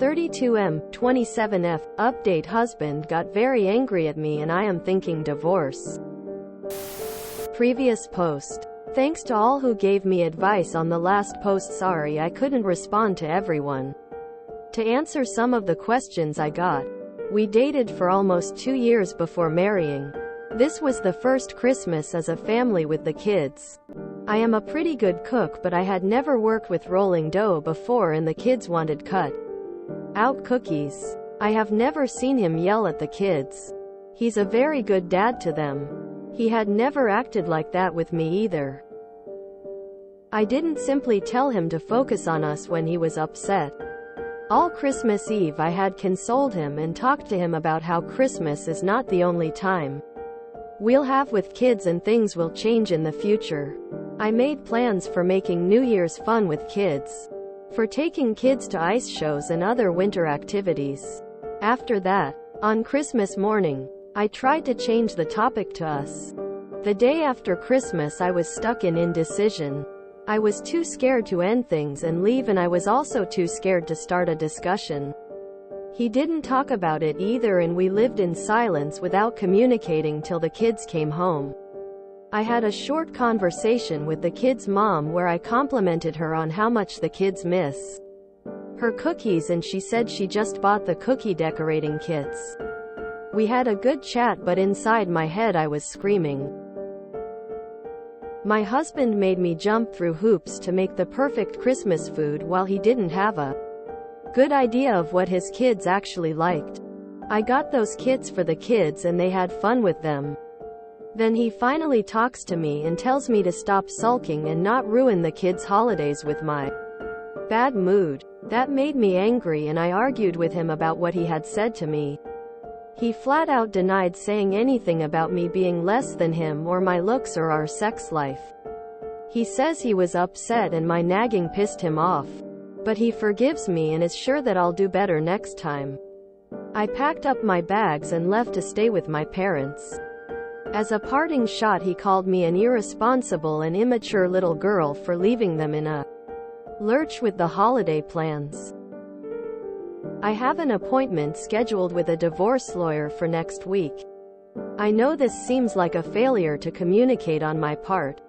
32M, 27F, update husband got very angry at me and I am thinking divorce. Previous post. Thanks to all who gave me advice on the last post. Sorry I couldn't respond to everyone. To answer some of the questions I got. We dated for almost 2 years before marrying. This was the first Christmas as a family with the kids. I am a pretty good cook, but I had never worked with rolling dough before and the kids wanted cut out cookies. I have never seen him yell at the kids. He's a very good dad to them. He had never acted like that with me either. I didn't simply tell him to focus on us when he was upset. All Christmas Eve I had consoled him and talked to him about how Christmas is not the only time we'll have with kids and things will change in the future. I made plans for making New Year's fun with kids, for taking kids to ice shows and other winter activities. After that, on Christmas morning, I tried to change the topic to us. The day after Christmas I was stuck in indecision. I was too scared to end things and leave, and I was also too scared to start a discussion. He didn't talk about it either and we lived in silence without communicating till the kids came home. I had a short conversation with the kids' mom where I complimented her on how much the kids miss her cookies and she said she just bought the cookie decorating kits. We had a good chat, but inside my head I was screaming. My husband made me jump through hoops to make the perfect Christmas food while he didn't have a good idea of what his kids actually liked. I got those kits for the kids and they had fun with them. Then he finally talks to me and tells me to stop sulking and not ruin the kids' holidays with my bad mood. That made me angry and I argued with him about what he had said to me. He flat out denied saying anything about me being less than him or my looks or our sex life. He says he was upset and my nagging pissed him off. But he forgives me and is sure that I'll do better next time. I packed up my bags and left to stay with my parents. As a parting shot he called me an irresponsible and immature little girl for leaving them in a lurch with the holiday plans. I have an appointment scheduled with a divorce lawyer for next week. I know this seems like a failure to communicate on my part,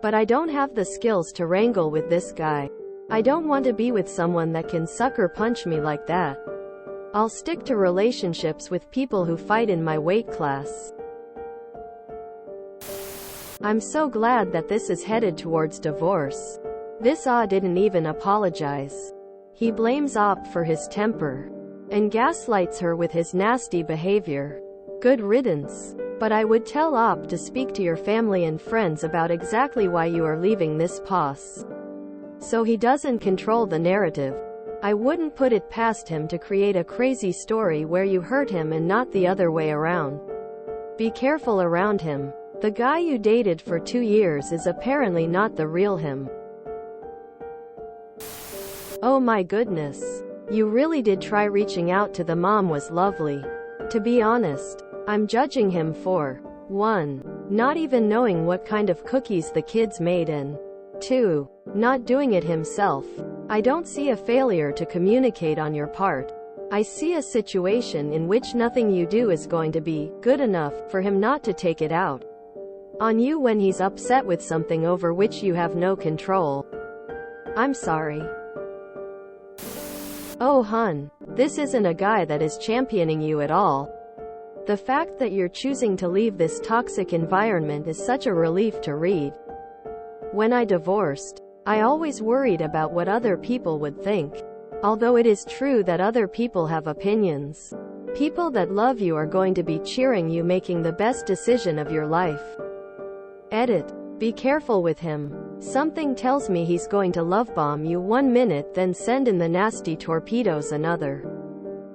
but I don't have the skills to wrangle with this guy. I don't want to be with someone that can sucker punch me like that. I'll stick to relationships with people who fight in my weight class. I'm so glad that this is headed towards divorce. This didn't even apologize. He blames Op for his temper and gaslights her with his nasty behavior. Good riddance. But I would tell Op to speak to your family and friends about exactly why you are leaving this pos, so he doesn't control the narrative. I wouldn't put it past him to create a crazy story where you hurt him and not the other way around. Be careful around him. The guy you dated for 2 years is apparently not the real him. Oh my goodness. You really did try. Reaching out to the mom was lovely. To be honest, I'm judging him for 1. Not even knowing what kind of cookies the kids made, and 2. Not doing it himself. I don't see a failure to communicate on your part. I see a situation in which nothing you do is going to be good enough for him not to take it out on you when he's upset with something over which you have no control. I'm sorry. Oh hun, this isn't a guy that is championing you at all. The fact that you're choosing to leave this toxic environment is such a relief to read. When I divorced, I always worried about what other people would think. Although it is true that other people have opinions, people that love you are going to be cheering you making the best decision of your life. Edit. Be careful with him. Something tells me he's going to love bomb you 1 minute then send in the nasty torpedoes another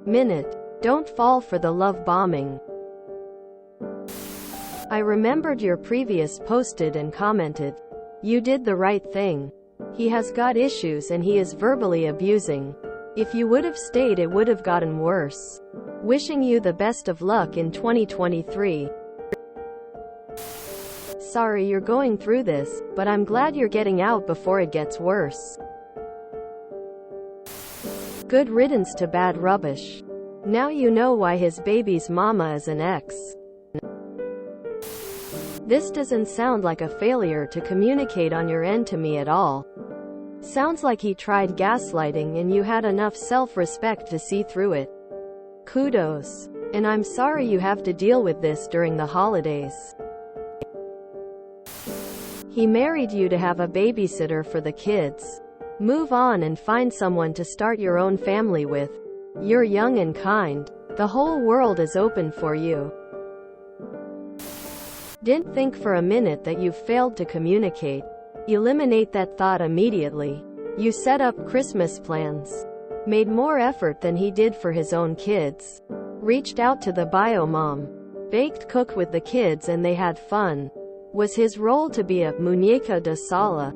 minute. Don't fall for the love bombing. I remembered your previous posted and commented. You did the right thing. He has got issues and he is verbally abusing. If you would have stayed it would have gotten worse. Wishing you the best of luck in 2023. Sorry you're going through this, but I'm glad you're getting out before it gets worse. Good riddance to bad rubbish. Now you know why his baby's mama is an ex. This doesn't sound like a failure to communicate on your end to me at all. Sounds like he tried gaslighting and you had enough self-respect to see through it. Kudos. And I'm sorry you have to deal with this during the holidays. He married you to have a babysitter for the kids. Move on and find someone to start your own family with. You're young and kind. The whole world is open for you. Didn't think for a minute that you failed to communicate. Eliminate that thought immediately. You set up Christmas plans. Made more effort than he did for his own kids. Reached out to the bio mom. Baked, cooked with the kids, and they had fun. Was his role to be a muñeca de sala,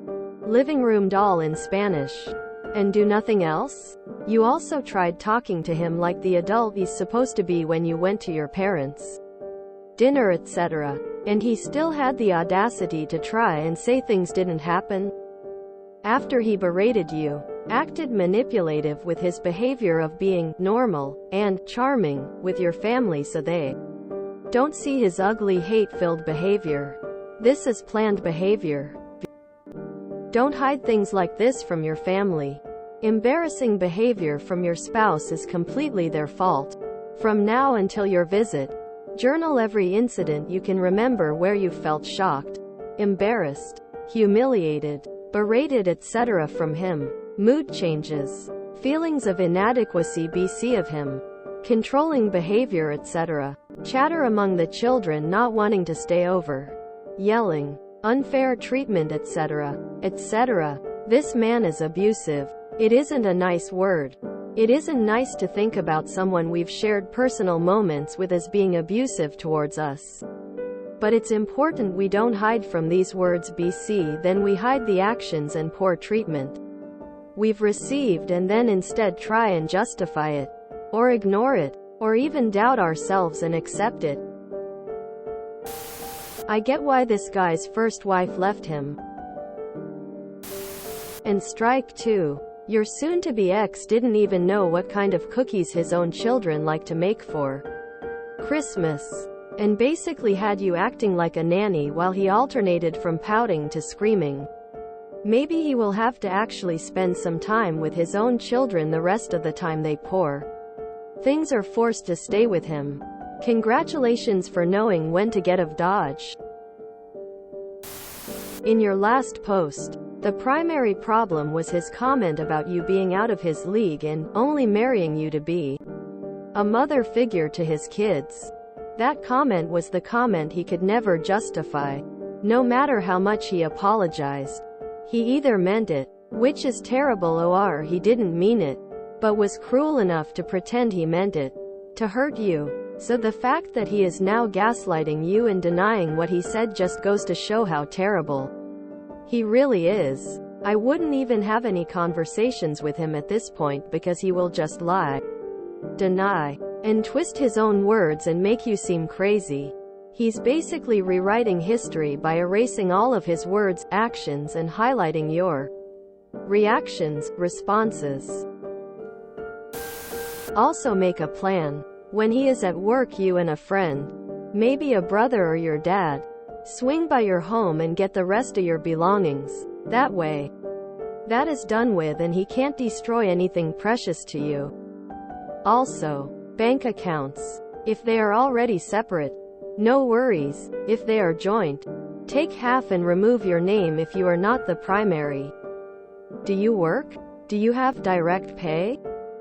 living room doll in Spanish, and do nothing else? You also tried talking to him like the adult he's supposed to be when you went to your parents' dinner, etc. And he still had the audacity to try and say things didn't happen? After he berated you, acted manipulative with his behavior of being normal and charming with your family so they don't see his ugly hate-filled behavior. This is planned behavior. Don't hide things like this from your family. Embarrassing behavior from your spouse is completely their fault. From now until your visit, journal every incident you can remember where you felt shocked, embarrassed, humiliated, berated, etc. from him. Mood changes, feelings of inadequacy BC of him, controlling behavior, etc. Chatter among the children, not wanting to stay over, yelling, unfair treatment, etc. etc. This man is abusive. It isn't a nice word. It isn't nice to think about someone we've shared personal moments with as being abusive towards us. But it's important we don't hide from these words BC, then we hide the actions and poor treatment we've received and then instead try and justify it, or ignore it, or even doubt ourselves and accept it. I get why this guy's first wife left him. And strike two. Your soon-to-be ex didn't even know what kind of cookies his own children like to make for Christmas, and basically had you acting like a nanny while he alternated from pouting to screaming. Maybe he will have to actually spend some time with his own children the rest of the time they poor things are forced to stay with him. Congratulations for knowing when to get of Dodge. In your last post, the primary problem was his comment about you being out of his league and only marrying you to be a mother figure to his kids. That comment was the comment he could never justify, no matter how much he apologized. He either meant it, which is terrible, or he didn't mean it, but was cruel enough to pretend he meant it, to hurt you. So the fact that he is now gaslighting you and denying what he said just goes to show how terrible he really is. I wouldn't even have any conversations with him at this point because he will just lie, deny, and twist his own words and make you seem crazy. He's basically rewriting history by erasing all of his words, actions, and highlighting your reactions, responses. Also make a plan. When he is at work, you and a friend, maybe a brother or your dad, swing by your home and get the rest of your belongings. That way, that is done with and he can't destroy anything precious to you. Also, bank accounts. If they are already separate, no worries. If they are joint, take half and remove your name if you are not the primary. Do you work? Do you have direct pay?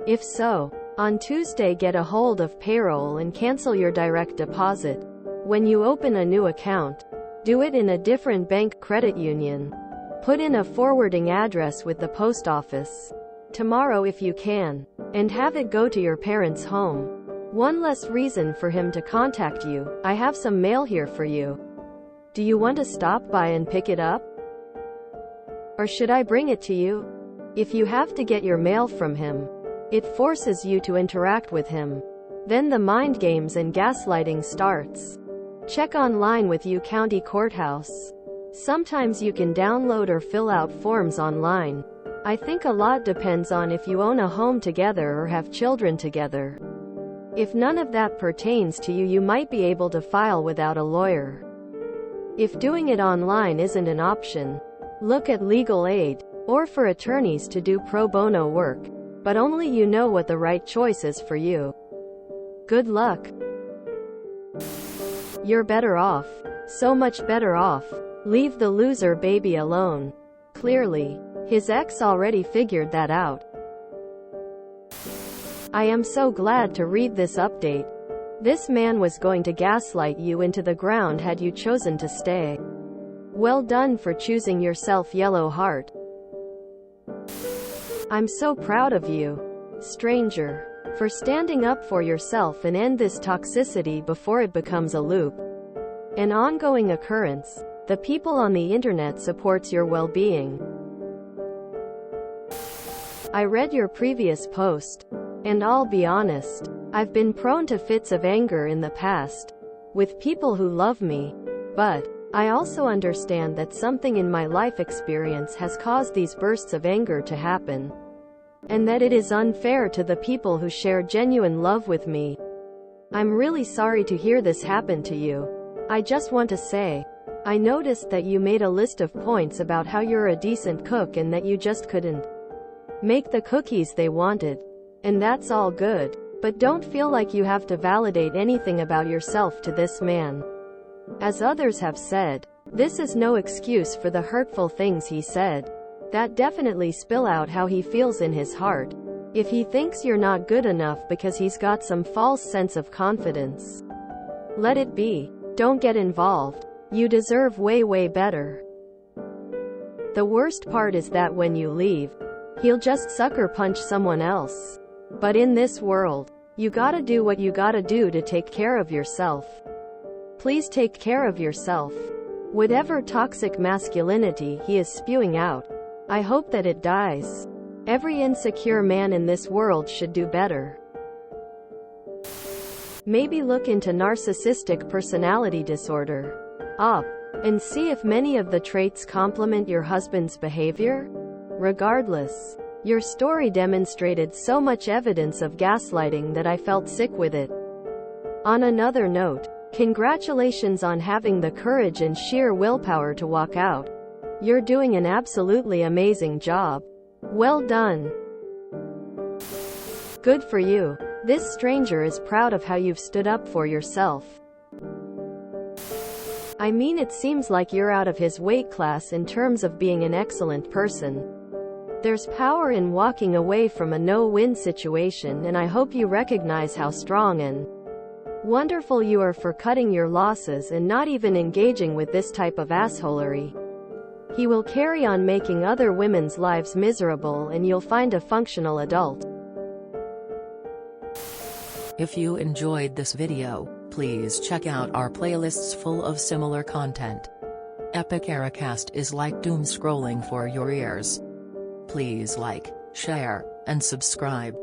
If so, on Tuesday get a hold of payroll and cancel your direct deposit. When you open a new account, do it in a different bank, credit union. Put in a forwarding address with the post office tomorrow if you can, and have it go to your parents' home. One less reason for him to contact you. I have some mail here for you. Do you want to stop by and pick it up? Or should I bring it to you? If you have to get your mail from him, it forces you to interact with him. Then the mind games and gaslighting starts. Check online with you county courthouse. Sometimes you can download or fill out forms online. I think a lot depends on if you own a home together or have children together. If none of that pertains to you, you might be able to file without a lawyer. If doing it online isn't an option, look at legal aid, or for attorneys to do pro bono work, but only you know what the right choice is for you. Good luck. You're better off. So much better off. Leave the loser baby alone. Clearly, his ex already figured that out. I am so glad to read this update. This man was going to gaslight you into the ground had you chosen to stay. Well done for choosing yourself, yellow heart. I'm so proud of you, stranger, for standing up for yourself and end this toxicity before it becomes a loop. An ongoing occurrence. The people on the internet supports your well-being. I read your previous post, and I'll be honest, I've been prone to fits of anger in the past, with people who love me, but I also understand that something in my life experience has caused these bursts of anger to happen, and that it is unfair to the people who share genuine love with me. I'm really sorry to hear this happen to you. I just want to say, I noticed that you made a list of points about how you're a decent cook and that you just couldn't make the cookies they wanted. And that's all good. But don't feel like you have to validate anything about yourself to this man. As others have said, this is no excuse for the hurtful things he said. That definitely spill out how he feels in his heart. If he thinks you're not good enough because he's got some false sense of confidence, let it be. Don't get involved. You deserve way better. The worst part is that when you leave, he'll just sucker punch someone else. But in this world, you gotta do what you gotta do to take care of yourself. Please take care of yourself. Whatever toxic masculinity he is spewing out, I hope that it dies. Every insecure man in this world should do better. Maybe look into narcissistic personality disorder and see if many of the traits complement your husband's behavior. Regardless, your story demonstrated so much evidence of gaslighting that I felt sick with it. On another note, congratulations on having the courage and sheer willpower to walk out. You're doing an absolutely amazing job. Well done. Good for you. This stranger is proud of how you've stood up for yourself. I mean, it seems like you're out of his weight class in terms of being an excellent person. There's power in walking away from a no-win situation, and I hope you recognize how strong and wonderful you are for cutting your losses and not even engaging with this type of assholery. He will carry on making other women's lives miserable, and you'll find a functional adult. If you enjoyed this video, please check out our playlists full of similar content. Epic Ericast is like doom scrolling for your ears. Please like, share, and subscribe.